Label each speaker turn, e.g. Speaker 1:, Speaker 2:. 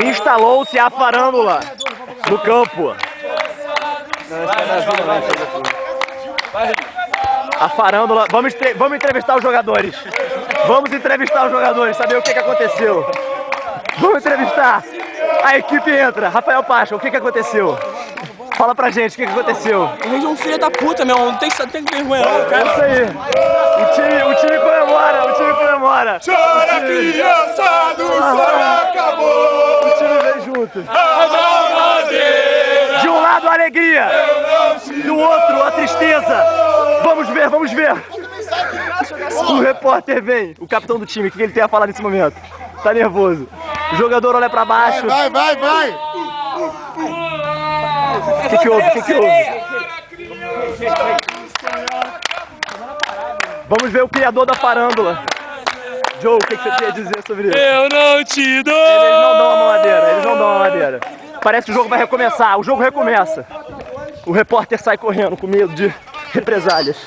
Speaker 1: Instalou-se a farândula no campo. A farândula. Vamos entrevistar os jogadores. Vamos entrevistar os jogadores, saber o que aconteceu. Vamos entrevistar. A equipe entra. Rafael Pacha, o que aconteceu? Fala pra gente, o que aconteceu?
Speaker 2: O Reis é um filho da puta, meu. Não tem vergonha, não, cara.
Speaker 1: É isso aí. O time comemora.
Speaker 3: Chora, criança, do sonho acabou.
Speaker 1: O time vem junto. De um lado a alegria, do outro a tristeza. Vamos ver. O repórter vem, o capitão do time, o que ele tem a falar nesse momento? Tá nervoso. O jogador olha pra baixo.
Speaker 3: Vai.
Speaker 1: O que houve? Vamos ver o criador da farândula. Joe, o que você tinha a dizer sobre isso?
Speaker 2: Eu não te dou!
Speaker 1: Eles não dão a mamadeira. Parece que o jogo vai recomeçar. O jogo recomeça. O repórter sai correndo com medo de represálias.